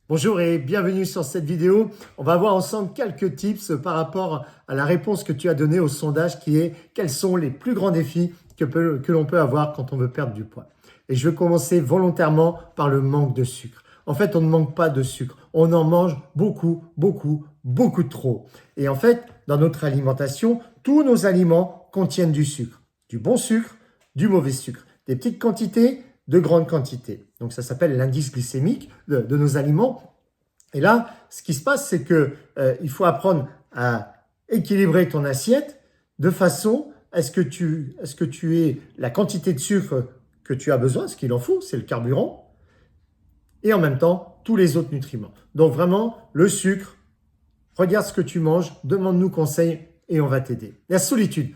Bonjour et bienvenue sur cette vidéo. On va voir ensemble quelques tips par rapport à la réponse que tu as donnée au sondage qui est quels sont les plus grands défis que l'on peut avoir quand on veut perdre du poids. Et je vais commencer volontairement par le manque de sucre. En fait, on ne manque pas de sucre. On en mange beaucoup, beaucoup de trop. Et en fait, dans notre alimentation, tous nos aliments contiennent du sucre. Du bon sucre, du mauvais sucre. Des petites quantités, de grandes quantités. Donc ça s'appelle l'indice glycémique de nos aliments. Et là, ce qui se passe, c'est que il faut apprendre à équilibrer ton assiette de façon à ce que tu aies la quantité de sucre que tu as besoin, ce qu'il en faut, c'est le carburant, et en même temps tous les autres nutriments. Donc vraiment, le sucre, regarde ce que tu manges, demande-nous conseil et on va t'aider. La solitude.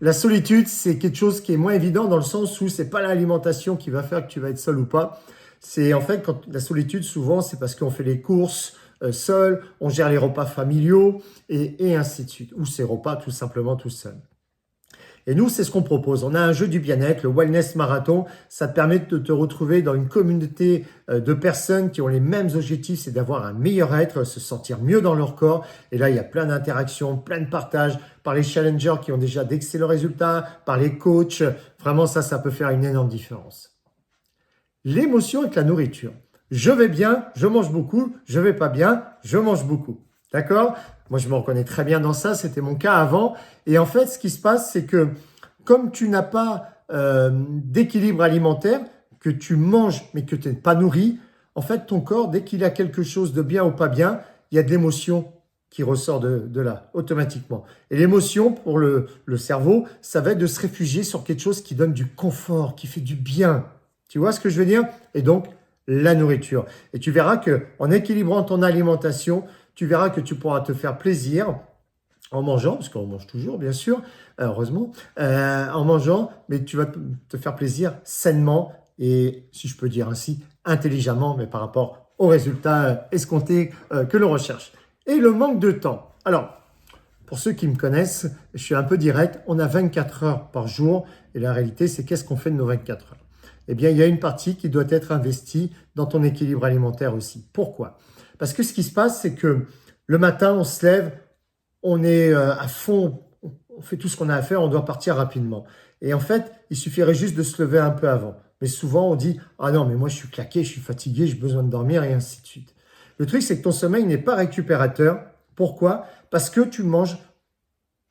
La solitude, c'est quelque chose qui est moins évident dans le sens où c'est pas l'alimentation qui va faire que tu vas être seul ou pas. C'est en fait quand la solitude, souvent, c'est parce qu'on fait les courses seul, on gère les repas familiaux et ainsi de suite. Ou ces repas tout simplement tout seul. Et nous, c'est ce qu'on propose. On a un jeu du bien-être, le Wellness Marathon. Ça te permet de te retrouver dans une communauté de personnes qui ont les mêmes objectifs, c'est d'avoir un meilleur être, se sentir mieux dans leur corps. Et là, il y a plein d'interactions, plein de partages par les challengers qui ont déjà d'excellents résultats, par les coachs. Vraiment, ça peut faire une énorme différence. L'émotion avec la nourriture. Je vais bien, je mange beaucoup. Je vais pas bien, je mange beaucoup. D'accord ? Moi, je me reconnais très bien dans ça. C'était mon cas avant. Et en fait, ce qui se passe, c'est que comme tu n'as pas d'équilibre alimentaire, que tu manges mais que tu n'es pas nourri, en fait, ton corps, dès qu'il a quelque chose de bien ou pas bien, il y a de l'émotion qui ressort de là, automatiquement. Et l'émotion, pour le cerveau, ça va être de se réfugier sur quelque chose qui donne du confort, qui fait du bien. Tu vois ce que je veux dire? Et donc, la nourriture. Et tu verras que en équilibrant ton alimentation, tu verras que tu pourras te faire plaisir en mangeant, parce qu'on mange toujours, bien sûr, heureusement, en mangeant, mais tu vas te faire plaisir sainement et, si je peux dire ainsi, intelligemment, mais par rapport aux résultats escomptés que l'on recherche. Et le manque de temps. Alors, pour ceux qui me connaissent, je suis un peu direct, on a 24 heures par jour, et la réalité, c'est qu'est-ce qu'on fait de nos 24 heures? Eh bien, il y a une partie qui doit être investie dans ton équilibre alimentaire aussi. Pourquoi? Parce que ce qui se passe, c'est que le matin, on se lève, on est à fond, on fait tout ce qu'on a à faire, on doit partir rapidement. Et en fait, il suffirait juste de se lever un peu avant. Mais souvent, on dit « Ah non, mais moi, je suis claqué, je suis fatigué, j'ai besoin de dormir » et ainsi de suite. Le truc, c'est que ton sommeil n'est pas récupérateur. Pourquoi? Parce que tu manges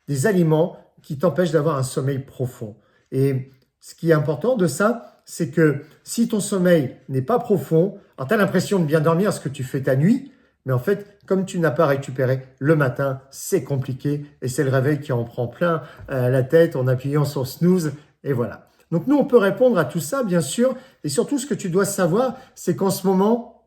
des aliments qui t'empêchent d'avoir un sommeil profond. Et ce qui est important de ça, c'est que si ton sommeil n'est pas profond, alors tu as l'impression de bien dormir parce que tu fais ta nuit, mais en fait, comme tu n'as pas récupéré, le matin, c'est compliqué et c'est le réveil qui en prend plein la tête en appuyant sur snooze et voilà. Donc nous, on peut répondre à tout ça, bien sûr, et surtout ce que tu dois savoir, c'est qu'en ce moment,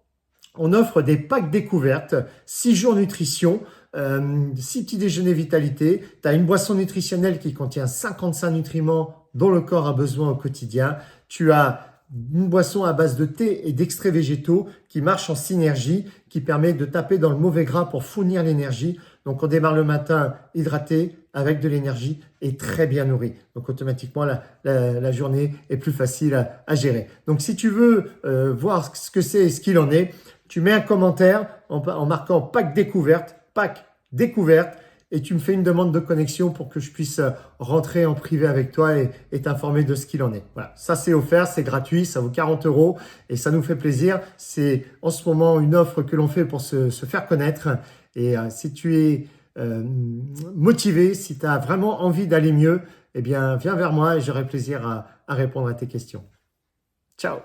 on offre des packs découvertes, 6 jours nutrition, 6 petits déjeuners vitalité. Tu as une boisson nutritionnelle qui contient 55 nutriments dont le corps a besoin au quotidien. Tu as une boisson à base de thé et d'extraits végétaux qui marche en synergie, qui permet de taper dans le mauvais gras pour fournir l'énergie. Donc on démarre le matin hydraté, avec de l'énergie et très bien nourri. Donc automatiquement, la journée est plus facile à gérer. Donc si tu veux voir ce que c'est et ce qu'il en est, tu mets un commentaire en marquant pack découverte, et tu me fais une demande de connexion pour que je puisse rentrer en privé avec toi et t'informer de ce qu'il en est. Voilà, ça c'est offert, c'est gratuit, ça vaut 40 € et ça nous fait plaisir. C'est en ce moment une offre que l'on fait pour se faire connaître. Et si tu es motivé, si tu as vraiment envie d'aller mieux, eh bien viens vers moi et j'aurai plaisir à répondre à tes questions. Ciao!